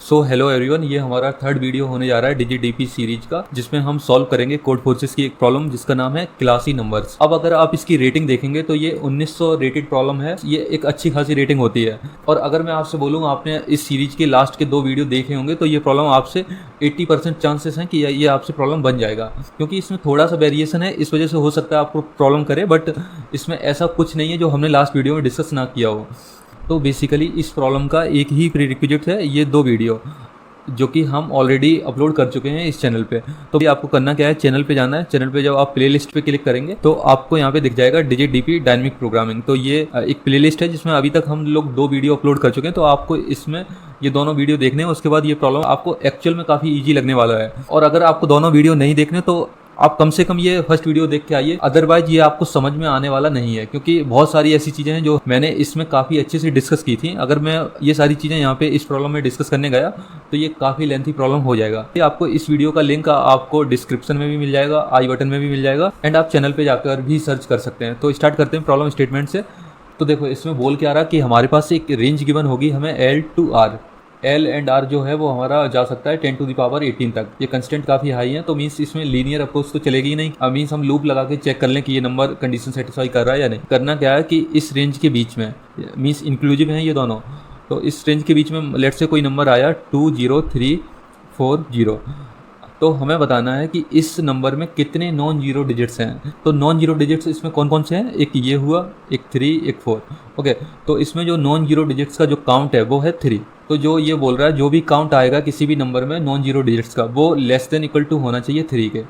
So hello everyone, ये हमारा third video होने जा रहा है डिजिडीपी सीरीज का, जिसमें हम सॉल्व करेंगे कोड फोर्सेस की एक प्रॉब्लम जिसका नाम है क्लासी नंबर्स। अब अगर आप इसकी रेटिंग देखेंगे तो ये 1900 रेटेड प्रॉब्लम है। ये एक अच्छी खासी रेटिंग होती है। और अगर मैं आपसे बोलूँ आपने इस सीरीज के लास्ट के 2 वीडियो देखे होंगे तो ये प्रॉब्लम आपसे 80% चांसेस हैं कि ये आपसे प्रॉब्लम बन जाएगा, क्योंकि इसमें थोड़ा सा वेरिएशन है, इस वजह से हो सकता है आपको प्रॉब्लम करे, बट इसमें ऐसा कुछ नहीं है जो हमने लास्ट वीडियो में डिस्कस ना किया हो। तो बेसिकली इस प्रॉब्लम का एक ही प्रीरिक्विजिट है, ये 2 वीडियो जो कि हम ऑलरेडी अपलोड कर चुके हैं इस चैनल पे। तो आपको करना क्या है, चैनल पे जाना है। चैनल पे जब आप प्लेलिस्ट पे क्लिक करेंगे तो आपको यहाँ पे दिख जाएगा डिजिडीपी डायनेमिक प्रोग्रामिंग। तो ये एक प्लेलिस्ट है जिसमें अभी तक हम लोग 2 वीडियो अपलोड कर चुके हैं। तो आपको इसमें ये दोनों वीडियो देखने हैं, उसके बाद ये प्रॉब्लम आपको एक्चुअल में काफ़ी ईजी लगने वाला है। और अगर आपको दोनों वीडियो नहीं देखने तो आप कम से कम ये फर्स्ट वीडियो देख के आइए, अदरवाइज ये आपको समझ में आने वाला नहीं है, क्योंकि बहुत सारी ऐसी चीज़ें हैं जो मैंने इसमें काफ़ी अच्छे से डिस्कस की थी। अगर मैं ये सारी चीज़ें यहाँ पे इस प्रॉब्लम में डिस्कस करने गया तो ये काफ़ी लेंथी प्रॉब्लम हो जाएगा। ये आपको इस वीडियो का लिंक आपको डिस्क्रिप्शन में भी मिल जाएगा, आई बटन में भी मिल जाएगा, एंड आप चैनल पर जाकर भी सर्च कर सकते हैं। तो स्टार्ट करते हैं प्रॉब्लम स्टेटमेंट से। तो देखो इसमें बोल के आ रहा कि हमारे पास एक रेंज गिवन होगी हमें L to R। L and R जो है वो हमारा जा सकता है 10 to the power 18 तक। ये कंस्टेंट काफ़ी हाई है, तो मीन्स इसमें लीनियर अप्रोच तो चलेगी ही नहीं। मीन्स हम लूप लगा के चेक कर लें कि ये नंबर कंडीशन सेटिस्फाई कर रहा है या नहीं। करना क्या है कि इस रेंज के बीच में, मीन्स इंक्लूसिव हैं ये दोनों, तो इस रेंज के बीच में लेट से कोई नंबर आया 20340, तो हमें बताना है कि इस नंबर में कितने नॉन जीरो डिजिट्स हैं। तो नॉन जीरो डिजिट्स इसमें कौन कौन से हैं, एक ये हुआ, एक 3, एक 4। ओके, तो इसमें जो नॉन जीरो डिजिट्स का जो काउंट है वो है 3। तो जो ये बोल रहा है जो भी काउंट आएगा किसी भी नंबर में नॉन जीरो डिजिट्स का, वो लेस देन इक्वल टू होना चाहिए 3 के।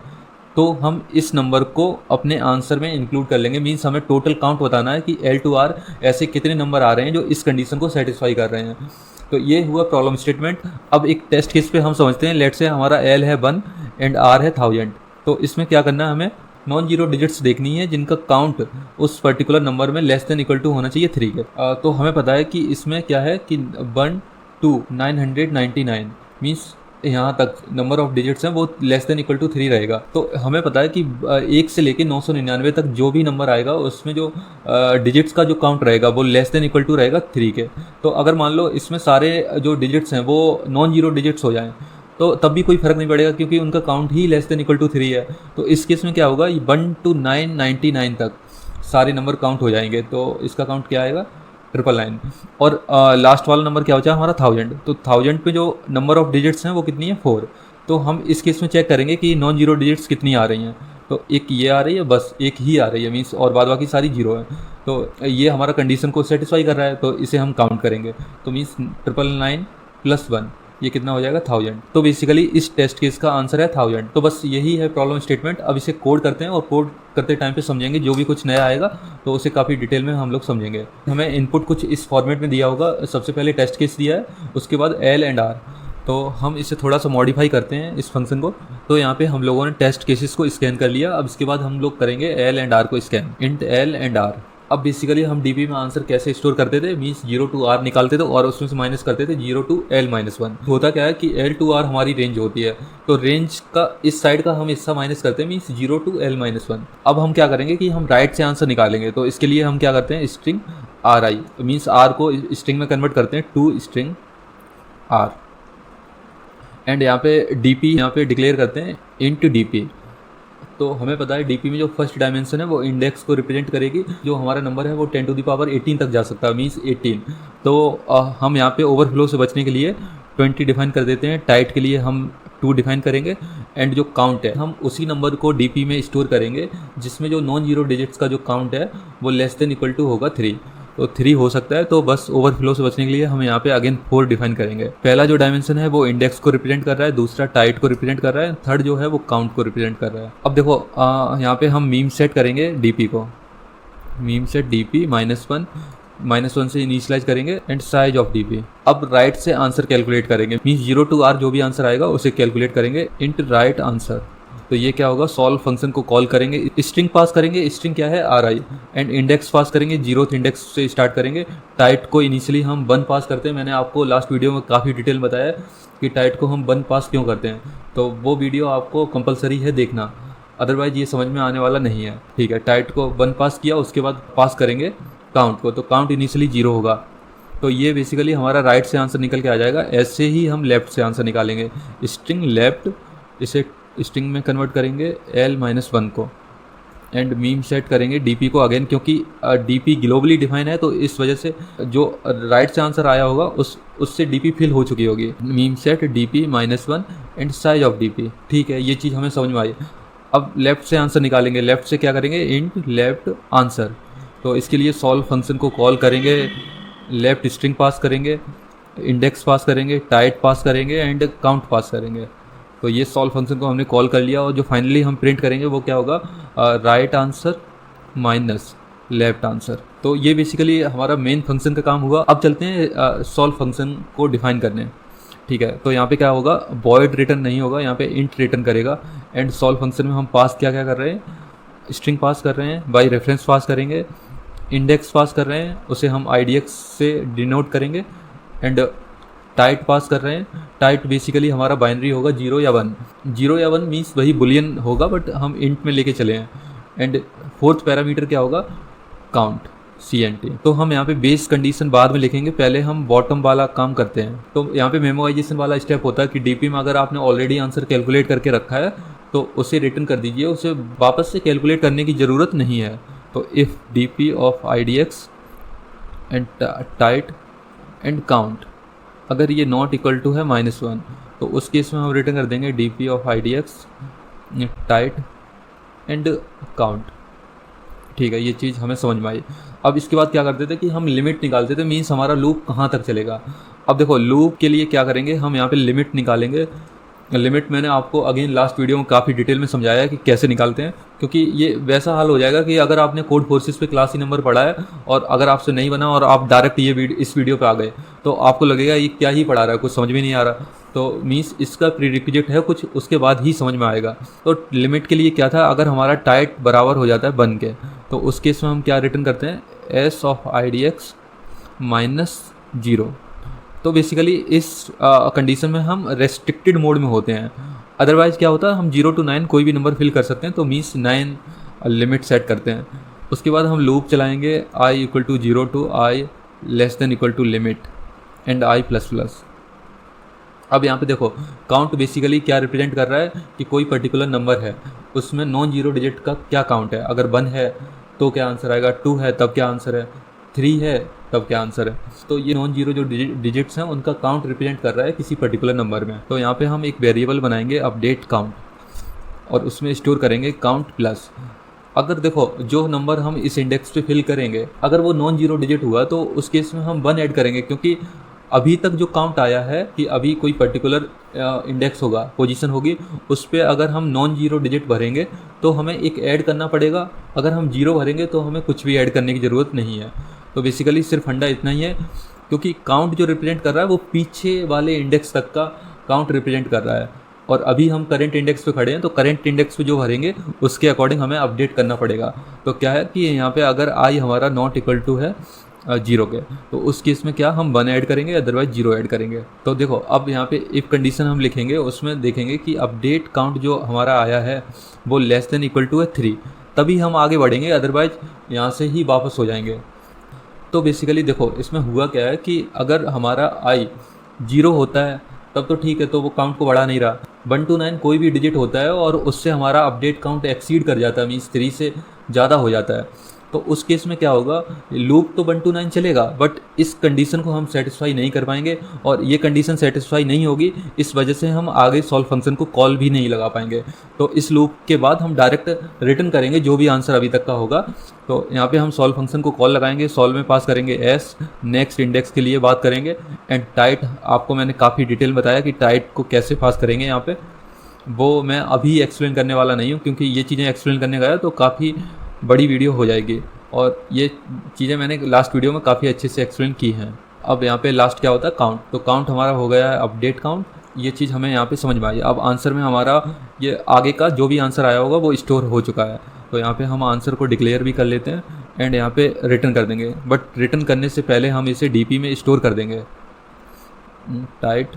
तो हम इस नंबर को अपने आंसर में इंक्लूड कर लेंगे। मीन्स हमें टोटल काउंट बताना है कि L to R ऐसे कितने नंबर आ रहे हैं जो इस कंडीशन को सेटिस्फाई कर रहे हैं। तो ये हुआ प्रॉब्लम स्टेटमेंट। अब एक टेस्ट केस पे हम समझते हैं। लेट से हमारा L है 1 एंड R है 1000। तो इसमें क्या करना है, हमें नॉन जीरो डिजिट्स देखनी है जिनका काउंट उस पर्टिकुलर नंबर में लेस देन इक्वल टू होना चाहिए 3 के। तो हमें पता है कि इसमें क्या है कि 1 to 999 मीन्स यहाँ तक नंबर ऑफ डिजिट्स हैं वो लेस देन इक्वल टू 3 रहेगा। तो हमें पता है कि 1 से लेके 999 तक जो भी नंबर आएगा उसमें जो डिजिट्स का जो काउंट रहेगा वो लेस देन इक्वल टू रहेगा 3 के। तो अगर मान लो इसमें सारे जो डिजिट्स हैं वो नॉन जीरो डिजिट्स हो जाएं तो तब भी कोई फ़र्क नहीं पड़ेगा, क्योंकि उनका काउंट ही लेस देन इक्वल टू 3 है। तो इस केस में क्या होगा, 1 to 999 तक सारे नंबर काउंट हो जाएंगे। तो इसका काउंट क्या आएगा, 999। और लास्ट वाला नंबर क्या बचा हमारा 1000। तो 1000 पे जो नंबर ऑफ डिजिट्स हैं वो कितनी है, 4। तो हम इस केस में चेक करेंगे कि नॉन जीरो डिजिट्स कितनी आ रही हैं। तो एक ये आ रही है, बस एक ही आ रही है, मीन्स और बाद बाकी सारी जीरो है। तो ये हमारा कंडीशन को सेटिस्फाई कर रहा है, तो इसे हम काउंट करेंगे। तो मीन्स 999 + 1 ये कितना हो जाएगा, 1000। तो बेसिकली इस टेस्ट केस का आंसर है 1000। तो बस यही है प्रॉब्लम स्टेटमेंट। अब इसे कोड करते हैं और कोड करते टाइम पे समझेंगे, जो भी कुछ नया आएगा तो उसे काफ़ी डिटेल में हम लोग समझेंगे। हमें इनपुट कुछ इस फॉर्मेट में दिया होगा। सबसे पहले टेस्ट केस दिया है, उसके बाद L एंड R। तो हम इसे थोड़ा सा मॉडिफाई करते हैं इस फंक्शन को। तो यहाँ पे हम लोगों ने टेस्ट केसेस को स्कैन कर लिया। अब इसके बाद हम लोग करेंगे L एंड R को scan, int L and R। अब बेसिकली हम डीपी में आंसर कैसे स्टोर करते थे, मीन्स 0 to R निकालते थे और उसमें से माइनस करते थे 0 to L-1। होता क्या है कि L to R हमारी रेंज होती है, तो रेंज का इस साइड का हम हिस्सा माइनस करते हैं, मीन्स 0 to L-1। अब हम क्या करेंगे कि हम राइट से आंसर निकालेंगे। तो इसके लिए हम क्या करते हैं, स्ट्रिंग RI मीन्स R को स्ट्रिंग में कन्वर्ट करते हैं टू स्ट्रिंग R, एंड यहाँ पे DP यहाँ पे डिक्लेयर करते हैं इंट DP। तो हमें पता है DP में जो फर्स्ट डायमेंशन है वो इंडेक्स को रिप्रेजेंट करेगी। जो हमारा नंबर है वो 10 to the power 18 तक जा सकता है, मीन्स 18। तो हम यहाँ पे ओवरफ्लो से बचने के लिए 20 डिफाइन कर देते हैं। टाइट के लिए हम 2 डिफाइन करेंगे, एंड जो काउंट है हम उसी नंबर को DP में स्टोर करेंगे जिसमें जो नॉन जीरो डिजिट्स का जो काउंट है वो लेस देन इक्वल टू होगा 3। तो 3 हो सकता है। तो बस ओवरफ्लो से बचने के लिए हम यहाँ पे अगेन 4 डिफाइन करेंगे। पहला जो डायमेंशन है वो इंडेक्स को रिप्रेजेंट कर रहा है, दूसरा टाइट को रिप्रेजेंट कर रहा है, थर्ड जो है वो काउंट को रिप्रेजेंट कर रहा है। अब देखो यहाँ पे हम मीम सेट करेंगे DP को, मीम सेट DP -1 से इनिशियलाइज करेंगे एंड साइज ऑफ DP। अब राइट से आंसर कैलकुलेट करेंगे, मीन्स 0 to R जो भी आंसर आएगा उसे कैलकुलेट करेंगे इंट राइट आंसर। तो ये क्या होगा, सॉल्व फंक्शन को कॉल करेंगे, स्ट्रिंग पास करेंगे, स्ट्रिंग क्या है RI, एंड इंडेक्स पास करेंगे, 0th इंडेक्स से स्टार्ट करेंगे। टाइट को इनिशियली हम 1 पास करते हैं। मैंने आपको लास्ट वीडियो में काफ़ी डिटेल बताया कि टाइट को हम 1 पास क्यों करते हैं, तो वो वीडियो आपको कंपलसरी है देखना, अदरवाइज ये समझ में आने वाला नहीं है। ठीक है, टाइट को 1 पास किया, उसके बाद पास करेंगे काउंट को। तो काउंट इनिशियली 0 होगा, तो ये बेसिकली हमारा राइट से आंसर निकल के आ जाएगा। ऐसे ही हम लेफ़्ट से आंसर निकालेंगे। स्ट्रिंग लेफ़्ट, इसे स्ट्रिंग में कन्वर्ट करेंगे L-1 को, एंड मीम सेट करेंगे DP को अगेन, क्योंकि DP ग्लोबली डिफाइन है, तो इस वजह से जो राइट से आंसर आया होगा उससे DP फिल हो चुकी होगी। Meme set DP-1 and size of DP। ठीक है, ये चीज़ हमें समझ में आई। अब लेफ़्ट से आंसर निकालेंगे। लेफ़्ट से क्या करेंगे, इंट लेफ़्ट आंसर। तो इसके लिए सॉल्व फंक्शन को कॉल करेंगे, लेफ़्ट स्ट्रिंग पास करेंगे, इंडेक्स पास करेंगे, टाइट पास करेंगे एंड काउंट पास करेंगे। तो ये सॉल्व फंक्शन को हमने कॉल कर लिया, और जो फाइनली हम प्रिंट करेंगे वो क्या होगा, right answer minus left answer. तो ये बेसिकली हमारा मेन फंक्शन का काम हुआ। अब चलते हैं सॉल्व फंक्शन को डिफाइन करने। ठीक है, तो यहाँ पे क्या होगा, वॉइड रिटर्न नहीं होगा, यहाँ पे इंट रिटर्न करेगा। एंड सॉल्व फंक्शन में हम पास क्या क्या कर रहे हैं, स्ट्रिंग पास कर रहे हैं, बाई रेफरेंस पास करेंगे, इंडेक्स पास कर रहे हैं, उसे हम IDX से डिनोट करेंगे, एंड टाइट पास कर रहे हैं। टाइट बेसिकली हमारा बाइनरी होगा 0 या 1। 0 या 1 मीन्स वही बुलियन होगा, बट हम इंट में लेके चले हैं। एंड फोर्थ पैरामीटर क्या होगा, काउंट CNT। तो हम यहाँ पे बेस कंडीशन बाद में लिखेंगे, पहले हम बॉटम वाला काम करते हैं। तो यहाँ पे मेमोराइजेशन वाला स्टेप होता है कि DP में अगर आपने ऑलरेडी आंसर कैलकुलेट करके रखा है तो उसे रिटर्न कर दीजिए, उसे वापस से कैलकुलेट करने की ज़रूरत नहीं है। तो if DP of IDX and tight and count, अगर ये नॉट इक्वल टू है -1, तो उस केस में हम रिटर्न कर देंगे DP of IDX tight and count. ठीक है, ये चीज़ हमें समझ में आई। अब इसके बाद क्या करते थे कि हम लिमिट निकालते थे, मीन्स हमारा लूप कहाँ तक चलेगा। अब देखो, लूप के लिए क्या करेंगे, हम यहाँ पे लिमिट निकालेंगे। लिमिट मैंने आपको अगेन लास्ट वीडियो में काफ़ी डिटेल में समझाया है कि कैसे निकालते हैं, क्योंकि ये वैसा हाल हो जाएगा कि अगर आपने कोड फोर्सेस पे क्लास ही नंबर पढ़ा है और अगर आपसे नहीं बना और आप डायरेक्ट इस वीडियो पे आ गए तो आपको लगेगा ये क्या ही पढ़ा रहा है, कुछ समझ में नहीं आ रहा। तो मीन्स इसका प्रीरिक्विजिट है कुछ, उसके बाद ही समझ में आएगा। तो लिमिट के लिए क्या था, अगर हमारा टाइट बराबर हो जाता है 1 के, तो उस केस में हम क्या रिटर्न करते हैं, S ऑफ IDX -0। तो बेसिकली इस कंडीशन में हम रेस्ट्रिक्टेड मोड में होते हैं। अदरवाइज़ क्या होता है, हम 0 to 9 कोई भी नंबर फिल कर सकते हैं, तो मीन्स 9 लिमिट सेट करते हैं। उसके बाद हम लूप चलाएंगे I = 0 to I <= limit and I++। अब यहाँ पे देखो, काउंट बेसिकली क्या रिप्रेजेंट कर रहा है कि कोई पर्टिकुलर नंबर है, उसमें नॉन जीरो डिजिट का क्या काउंट है। अगर 1 है तो क्या आंसर आएगा, 2 है तब क्या आंसर है, 3 है तब क्या आंसर है। तो ये नॉन जीरो जो डिजिट्स हैं उनका काउंट रिप्रेजेंट कर रहा है किसी पर्टिकुलर नंबर में। तो यहाँ पे हम एक वेरिएबल बनाएंगे अपडेट काउंट, और उसमें स्टोर करेंगे काउंट प्लस। अगर देखो जो नंबर हम इस इंडेक्स पे फिल करेंगे अगर वो नॉन जीरो डिजिट हुआ तो उस केस में हम 1 ऐड करेंगे, क्योंकि अभी तक जो काउंट आया है कि अभी कोई पर्टिकुलर इंडेक्स होगा, पोजीशन होगी, उस पर अगर हम नॉन जीरो डिजिट भरेंगे तो हमें एक ऐड करना पड़ेगा। अगर हम 0 भरेंगे तो हमें कुछ भी ऐड करने की ज़रूरत नहीं है। तो बेसिकली सिर्फ फंडा इतना ही है, क्योंकि काउंट जो रिप्रेजेंट कर रहा है वो पीछे वाले इंडेक्स तक का काउंट रिप्रेजेंट कर रहा है, और अभी हम करंट इंडेक्स पे खड़े हैं, तो करंट इंडेक्स पे जो भरेंगे उसके अकॉर्डिंग हमें अपडेट करना पड़ेगा। तो क्या है कि यहाँ पे अगर I हमारा नॉट इक्वल टू है 0 के, तो उस केस में क्या हम 1 ऐड करेंगे, अदरवाइज 0 ऐड करेंगे। तो देखो अब यहाँ पे इफ़ कंडीशन हम लिखेंगे, उसमें देखेंगे कि अपडेट काउंट जो हमारा आया है वो <= 3, तभी हम आगे बढ़ेंगे, अदरवाइज यहाँ से ही वापस हो जाएंगे। तो बेसिकली देखो इसमें हुआ क्या है कि अगर हमारा I 0 होता है तब तो ठीक है, तो वो काउंट को बढ़ा नहीं रहा। 1 to 9 कोई भी डिजिट होता है और उससे हमारा अपडेट काउंट एक्सीड कर जाता है, मीन्स 3 से ज़्यादा हो जाता है। तो उस केस में क्या होगा, लूप तो 1 to 9 चलेगा, बट इस कंडीशन को हम सेटिस्फाई नहीं कर पाएंगे, और ये कंडीशन सेटिस्फाई नहीं होगी, इस वजह से हम आगे सॉल्व फंक्शन को कॉल भी नहीं लगा पाएंगे। तो इस लूप के बाद हम डायरेक्ट रिटर्न करेंगे जो भी आंसर अभी तक का होगा। तो यहाँ पे हम सॉल्व फंक्शन को कॉल लगाएंगे, सॉल्व में पास करेंगे S, नेक्स्ट इंडेक्स के लिए बात करेंगे, एंड टाइट आपको मैंने काफ़ी डिटेल बताया कि टाइट को कैसे पास करेंगे यहाँ पे, वो मैं अभी एक्सप्लेन करने वाला नहीं हूँ, क्योंकि ये चीज़ें एक्सप्लेन करने गया तो काफ़ी बड़ी वीडियो हो जाएगी, और ये चीज़ें मैंने लास्ट वीडियो में काफ़ी अच्छे से एक्सप्लेन की हैं। अब यहाँ पे लास्ट क्या होता है, काउंट। तो काउंट हमारा हो गया है अपडेट काउंट, ये चीज़ हमें यहाँ पे समझ में आई। अब आंसर में हमारा ये आगे का जो भी आंसर आया होगा वो स्टोर हो चुका है। तो यहाँ पे हम आंसर को डिक्लेयर भी कर लेते हैं एंड यहाँ पे रिटर्न कर देंगे, बट रिटर्न करने से पहले हम इसे DP में स्टोर कर देंगे, tight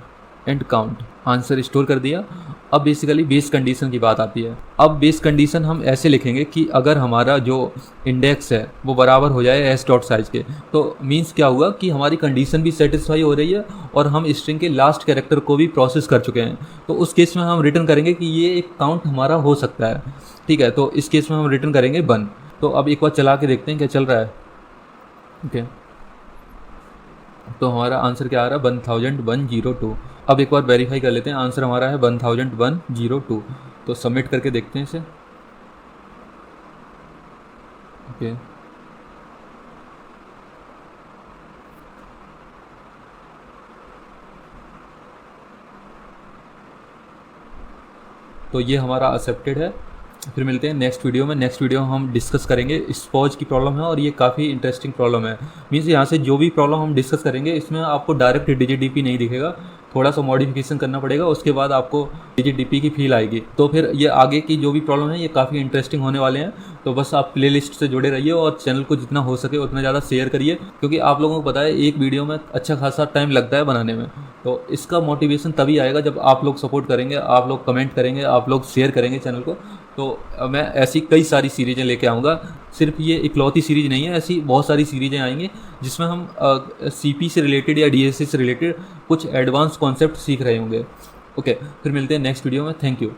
and count. Answer store कर दिया, अब बेसिकली बेस कंडीशन की बात आती है। अब बेस कंडीशन हम ऐसे लिखेंगे कि अगर हमारा जो इंडेक्स है वो बराबर हो जाए एस डॉट साइज के, तो मीन्स क्या हुआ कि हमारी कंडीशन भी सेटिस्फाई हो रही है और हम स्ट्रिंग के लास्ट कैरेक्टर को भी प्रोसेस कर चुके हैं। तो उस केस में हम रिटर्न करेंगे कि ये एक काउंट हमारा हो सकता है, ठीक है। तो इस केस में हम रिटर्न करेंगे 1। तो अब एक बार चला के देखते हैं क्या चल रहा है। ओके, तो हमारा आंसर क्या आ रहा है, 1102। अब एक बार वेरीफाई कर लेते हैं, आंसर हमारा है 1102। तो सबमिट करके देखते हैं इसे। ओके, तो ये हमारा एक्सेप्टेड है। फिर मिलते हैं नेक्स्ट वीडियो में। नेक्स्ट वीडियो में हम डिस्कस करेंगे स्पॉज की प्रॉब्लम है और ये काफ़ी इंटरेस्टिंग प्रॉब्लम है। मीन्स यहाँ से जो भी प्रॉब्लम हम डिस्कस करेंगे इसमें आपको डायरेक्ट DigiDP नहीं दिखेगा, थोड़ा सा मॉडिफिकेशन करना पड़ेगा, उसके बाद आपको DigiDP की फील आएगी। तो फिर ये आगे की जो भी प्रॉब्लम है ये काफ़ी इंटरेस्टिंग होने वाले हैं। तो बस आप प्लेलिस्ट से जुड़े रहिए और चैनल को जितना हो सके उतना ज़्यादा शेयर करिए, क्योंकि आप लोगों को पता है एक वीडियो में अच्छा खासा टाइम लगता है बनाने में। तो इसका मोटिवेशन तभी आएगा जब आप लोग सपोर्ट करेंगे, आप लोग कमेंट करेंगे, आप लोग शेयर करेंगे चैनल को। तो मैं ऐसी कई सारी सीरीज़ें लेके आऊँगा, सिर्फ ये इकलौती सीरीज़ नहीं है, ऐसी बहुत सारी सीरीज़ें आएंगी जिसमें हम CP से रिलेटेड या DSA से रिलेटेड कुछ एडवांस कॉन्सेप्ट सीख रहे होंगे। ओके, फिर मिलते हैं नेक्स्ट वीडियो में। Thank you.